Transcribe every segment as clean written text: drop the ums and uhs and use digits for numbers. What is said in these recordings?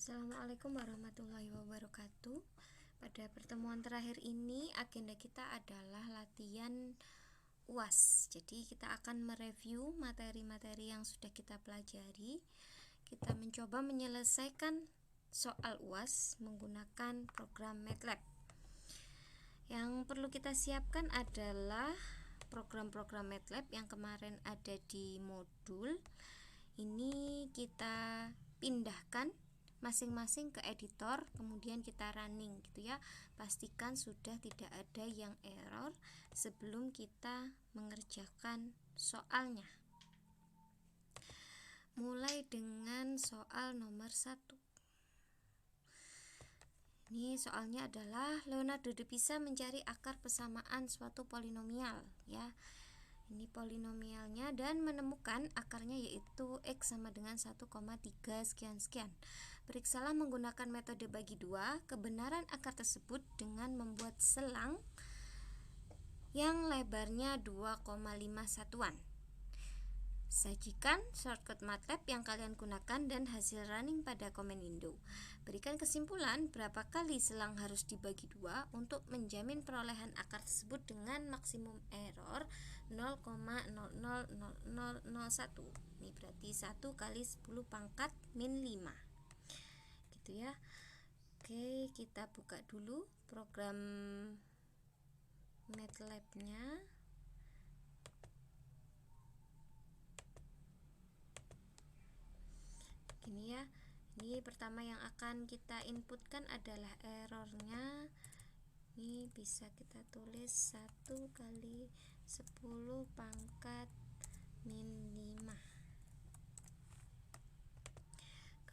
Assalamualaikum warahmatullahi wabarakatuh. Pada pertemuan terakhir ini agenda kita adalah latihan UAS. Jadi kita akan mereview materi-materi yang sudah kita pelajari. Kita mencoba menyelesaikan soal UAS menggunakan program MATLAB. Yang perlu kita siapkan adalah program-program MATLAB yang kemarin ada di modul. Ini kita pindahkan masing-masing ke editor, kemudian kita running gitu ya. Pastikan sudah tidak ada yang error sebelum kita mengerjakan soalnya. Mulai dengan soal nomor 1. Ini soalnya adalah Leonardo da Pisa mencari akar persamaan suatu polinomial ya. Ini polinomialnya dan menemukan akarnya yaitu X sama dengan 1,3 sekian-sekian. Periksalah menggunakan metode bagi dua kebenaran akar tersebut dengan membuat selang yang lebarnya 2,5 satuan. Sajikan shortcut MATLAB yang kalian gunakan dan hasil running pada komen window. Berikan kesimpulan berapa kali selang harus dibagi dua untuk menjamin perolehan akar tersebut dengan maksimum error 0,000001. Ini berarti 1 kali 10 pangkat min 5 gitu ya. Oke, kita buka dulu program MATLAB-nya. Gini ya. Ini pertama yang akan kita inputkan adalah errornya. Ini bisa kita tulis 1 kali 10 pangkat min 5.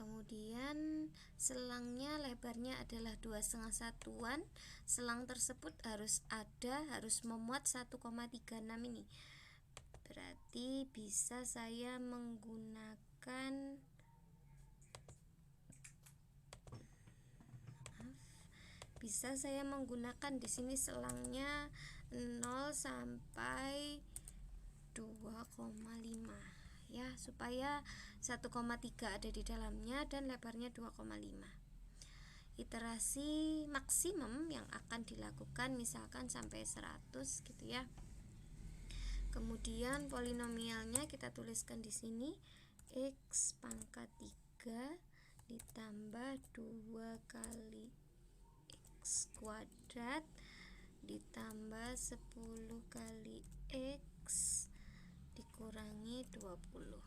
Kemudian selangnya lebarnya adalah 2,5 satuan. Selang tersebut harus memuat 1,36 ini. Berarti bisa saya menggunakan di sini selangnya 0 sampai 2,5 ya, supaya 1,3 ada di dalamnya dan lebarnya 2,5. Iterasi maksimum yang akan dilakukan misalkan sampai 100 gitu ya. Kemudian polinomialnya kita tuliskan di sini X pangkat 3 ditambah 2 kali X kuadrat ditambah 10 kali X dikurangi 20.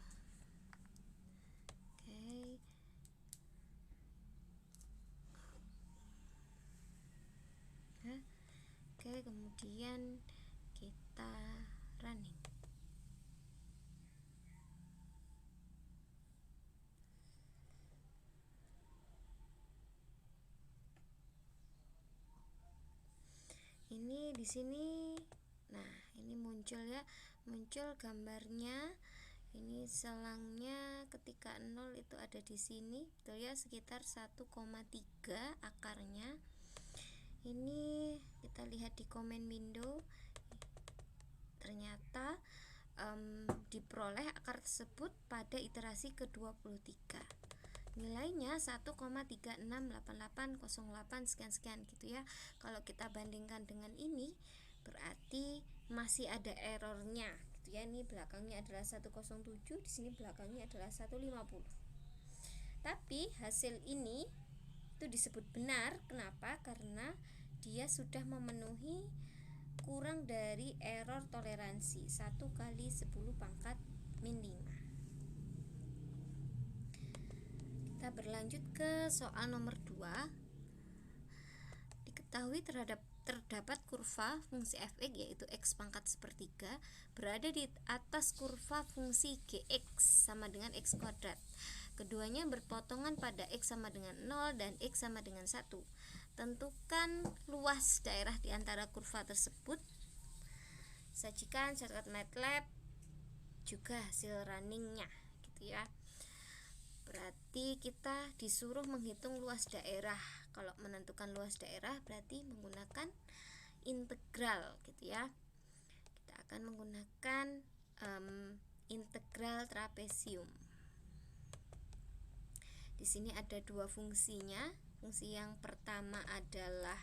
Oke, kemudian kita running. Ini di sini, nah ini muncul ya, muncul gambarnya. Ini selangnya ketika 0 itu ada di sini, betul ya, sekitar 1,3 akarnya. Ini kita lihat di komen window, ternyata diperoleh akar tersebut pada iterasi ke-23. Nilainya 1,368808 sekian-sekian gitu ya. Kalau kita bandingkan dengan ini berarti masih ada errornya gitu ya. Ini belakangnya adalah 107, di sini belakangnya adalah 150. Tapi hasil ini itu disebut benar. Kenapa? Karena dia sudah memenuhi kurang dari error toleransi 1 kali 10 pangkat min 5. Kita berlanjut ke soal nomor 2. Diketahui terdapat kurva fungsi f(x) yaitu x pangkat sepertiga berada di atas kurva fungsi gx sama dengan x kuadrat. Keduanya berpotongan pada x sama dengan 0 dan x sama dengan 1. Tentukan luas daerah di antara kurva tersebut. Sajikan shortcut MATLAB juga hasil runningnya gitu ya. Berarti kita disuruh menghitung luas daerah. Kalau menentukan luas daerah berarti menggunakan integral gitu ya. Kita akan menggunakan integral trapesium. Di sini ada dua fungsinya. Fungsi yang pertama adalah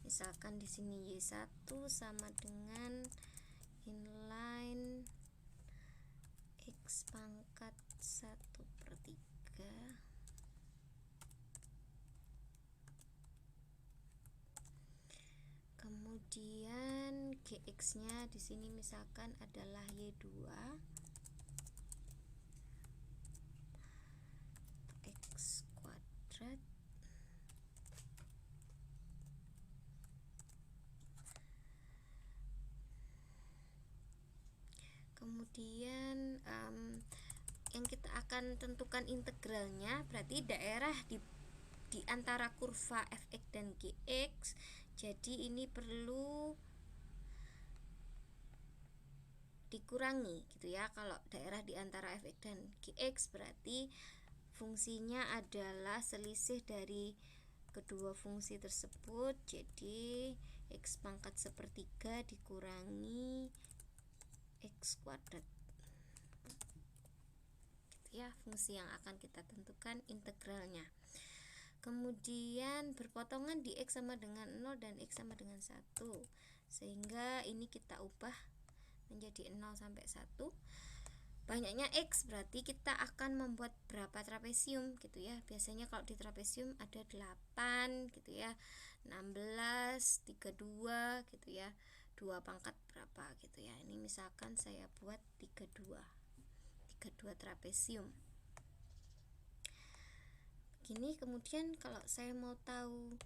misalkan di sini Y1 sama dengan inline X pangkat 1/3. Kemudian GX-nya di sini misalkan adalah Y2 X kuadrat kemudian yang kita akan tentukan integralnya berarti daerah di antara kurva fx dan gx. Jadi ini perlu dikurangi gitu ya. Kalau daerah di antara fx dan gx berarti fungsinya adalah selisih dari kedua fungsi tersebut. Jadi x pangkat 1/3 dikurangi X kuadrat gitu ya, fungsi yang akan kita tentukan integralnya. Kemudian berpotongan di X sama dengan 0 dan X sama dengan 1, sehingga ini kita ubah menjadi 0 sampai 1. Banyaknya X berarti kita akan membuat berapa trapesium gitu ya. Biasanya kalau di trapesium ada 8 gitu ya, 16, 32 gitu ya, 2 pangkat berapa gitu ya. Ini misalkan saya buat 32 trapesium gini. Kemudian kalau saya mau tahu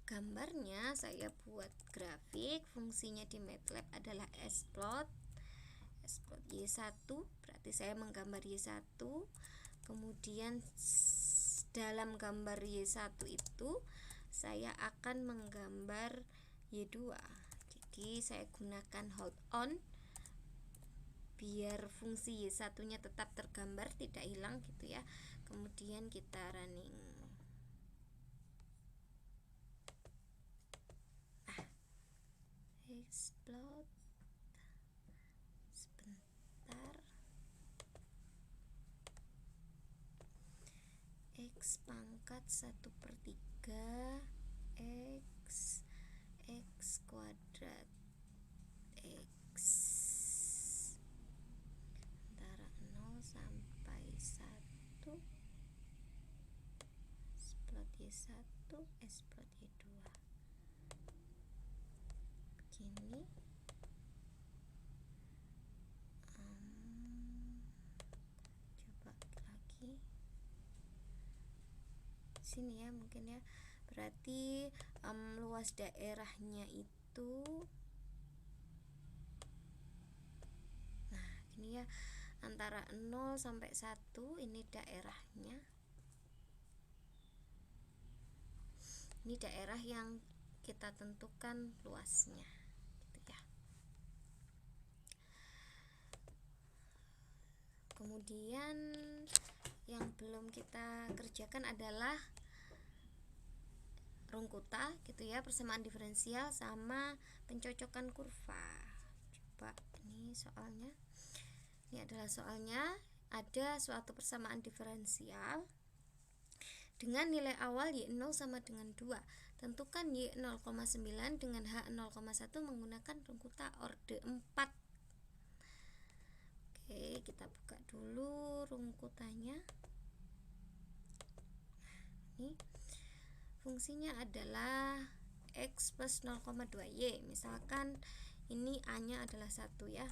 gambarnya, saya buat grafik. Fungsinya di MATLAB adalah splot Y1, berarti saya menggambar Y1. Kemudian dalam gambar Y1 itu saya akan menggambar Y2. Jadi saya gunakan hold on biar fungsi Y1 nya tetap tergambar, tidak hilang gitu ya. Kemudian kita running. Explode sebentar. X pangkat 1/3 X kuadrat X antara 0 sampai 1 splot Y1 splot Y2 begini. Coba lagi sini ya, mungkin ya. Berarti luas daerahnya itu, nah ini ya, antara 0 sampai 1 ini daerahnya. Ini daerah yang kita tentukan luasnya gitu ya. Kemudian yang belum kita kerjakan adalah rungkuta gitu ya, persamaan diferensial sama pencocokan kurva. Coba ini soalnya. Ini adalah soalnya, ada suatu persamaan diferensial dengan nilai awal Y0 sama dengan 2. Tentukan Y0,9 dengan H0,1 menggunakan rungkuta orde 4. Oke, kita buka dulu rungkutannya. Ini fungsinya adalah X plus 0,2 Y. Misalkan ini A nya adalah 1 ya.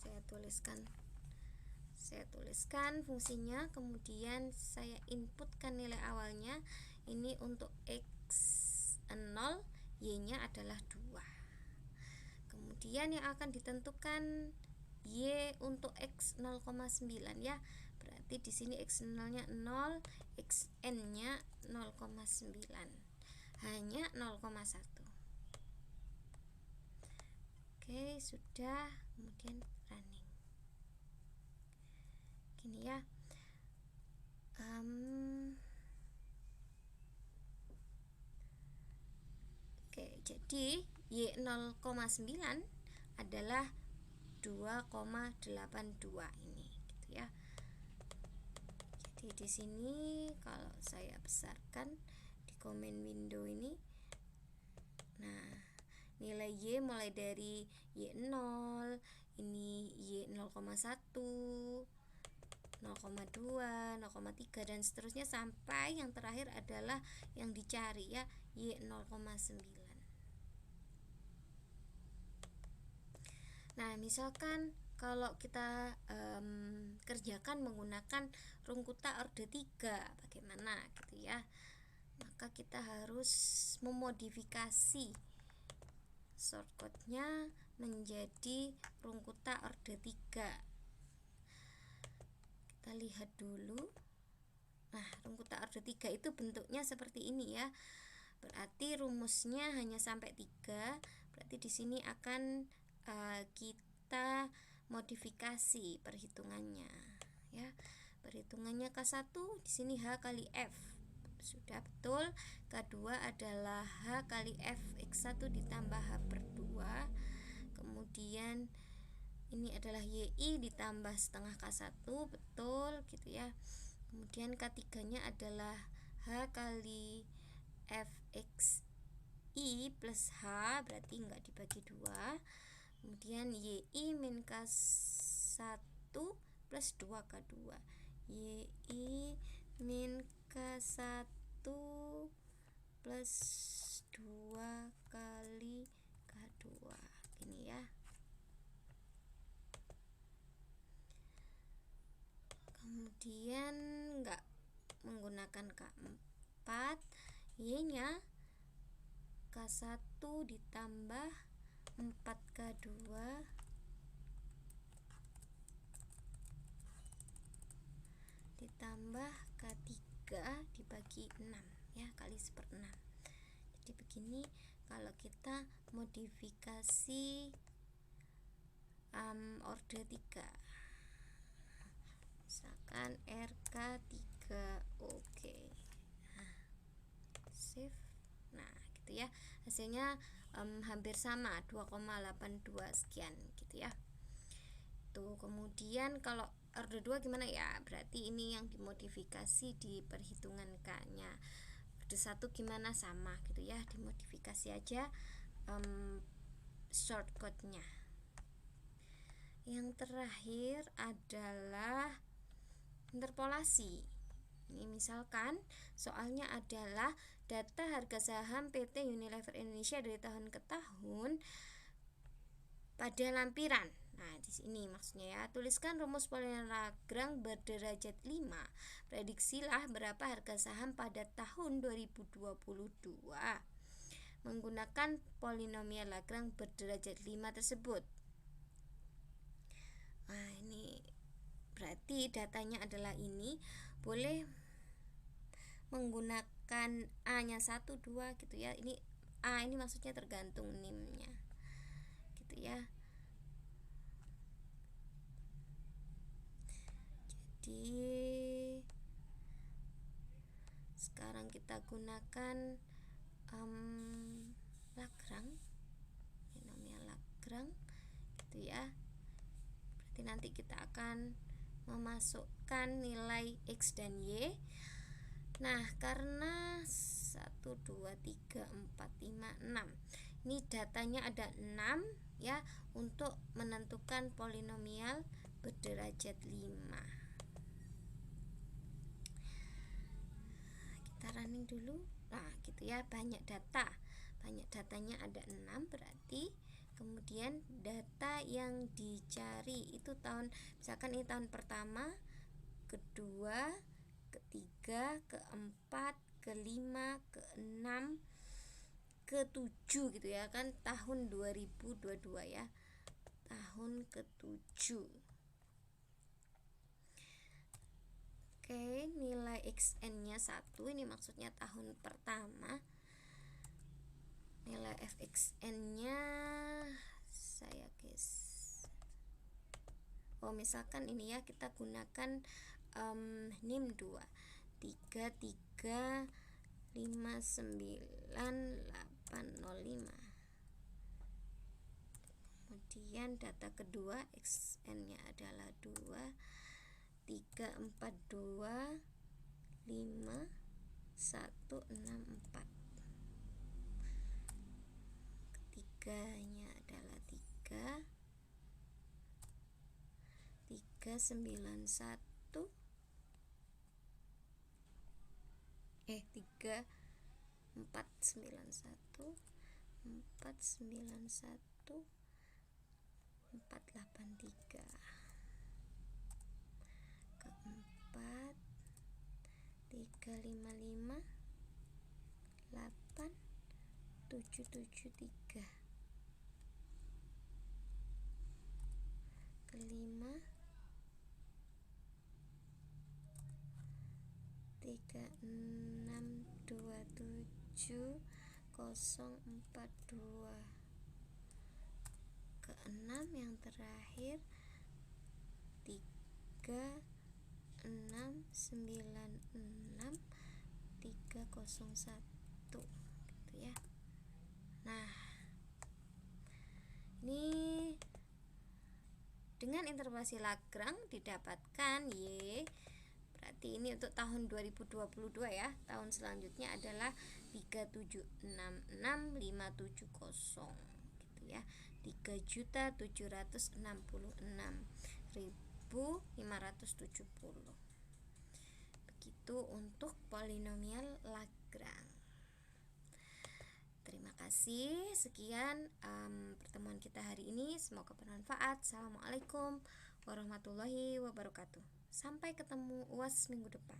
Saya tuliskan fungsinya, kemudian saya inputkan nilai awalnya. Ini untuk X0, Y nya adalah 2. Kemudian yang akan ditentukan Y untuk X 0,9 ya. Berarti di sini X0 nya 0, Xn nya 0,9. Hanya 0,1. Oke, sudah. Kemudian running. Gini ya. Oke, jadi Y0,9 adalah 2,82 ini gitu ya. Jadi di sini kalau saya besarkan di comment window ini, nah nilai Y mulai dari Y0, ini Y0,1, 0,2, 0,3 dan seterusnya sampai yang terakhir adalah yang dicari ya, Y0,9. Nah, misalkan kalau kita kerjakan menggunakan Rungkuta orde 3, bagaimana gitu ya? Maka kita harus memodifikasi shortcutnya menjadi Rungkuta orde 3. Kita lihat dulu. Nah, Rungkuta orde 3 itu bentuknya seperti ini ya. Berarti rumusnya hanya sampai 3. Berarti di sini akan kita modifikasi perhitungannya ya. Perhitungannya K1 di sini H kali F. Sudah betul. K2 adalah H kali F X1 ditambah H per 2. Kemudian ini adalah YI ditambah setengah K1, betul gitu ya. Kemudian K3-nya adalah H kali FXI plus H, berarti enggak dibagi 2. Kemudian YI min K1 plus 2K2. YI min K1 plus 2 kali K2. Gini ya. Kemudian enggak menggunakan K4, Y-nya K1 ditambah 4K2 ditambah K3 dibagi 6 ya, kali 1/6. Jadi begini kalau kita modifikasi orde 3. Misalkan RK3, oke. Nah, save. Nah, gitu ya. Hasilnya hampir sama, 2,82 sekian gitu ya. Tuh, kemudian kalau orde 2 gimana ya? Berarti ini yang dimodifikasi di perhitungan K-nya. Orde 1 gimana, sama gitu ya, dimodifikasi aja shortcutnya. Yang terakhir adalah interpolasi. Ini misalkan soalnya adalah data harga saham PT Unilever Indonesia dari tahun ke tahun pada lampiran. Nah, di sini maksudnya ya, tuliskan rumus polinomial Lagrange berderajat 5. Prediksilah berapa harga saham pada tahun 2022 menggunakan polinomial Lagrange berderajat 5 tersebut. Nah, ini berarti datanya adalah ini, boleh menggunakan A-nya 1, 2 gitu ya. Ini A ini maksudnya tergantung NIM-nya. Gitu ya. Jadi sekarang kita gunakan Lagrange, polinomial Lagrange gitu ya. Berarti nanti kita akan memasukkan nilai X dan Y. Nah, karena 1, 2, 3, 4, 5, 6 ini datanya ada 6 ya, untuk menentukan polinomial berderajat 5. Kita running dulu. Nah, gitu ya, banyak datanya ada 6, berarti kemudian data yang dicari itu tahun, misalkan ini tahun pertama, kedua, ketiga, keempat, kelima, keenam, ke-7 gitu ya kan, tahun 2022 ya, tahun ke-7. Oke, nilai XN-nya 1, ini maksudnya tahun pertama. Nilai FXN-nya saya misalkan ini ya, kita gunakan NIM 2 3359805. Kemudian data kedua XN-nya adalah 2 3425164. Ketiganya adalah 391 3491 491 483. Keempat 355 8773. Kelima 3627042. Keenam yang terakhir 3696301 gitu ya. Nah, ini dengan interpolasi Lagrange didapatkan Y. Berarti ini untuk tahun 2022 ya. Tahun selanjutnya adalah 3766570 gitu ya. 3.766.570. Begitu untuk polinomial Lagrange. Terima kasih. Sekian pertemuan kita hari ini. Semoga bermanfaat. Assalamualaikum warahmatullahi wabarakatuh. Sampai ketemu UAS minggu depan.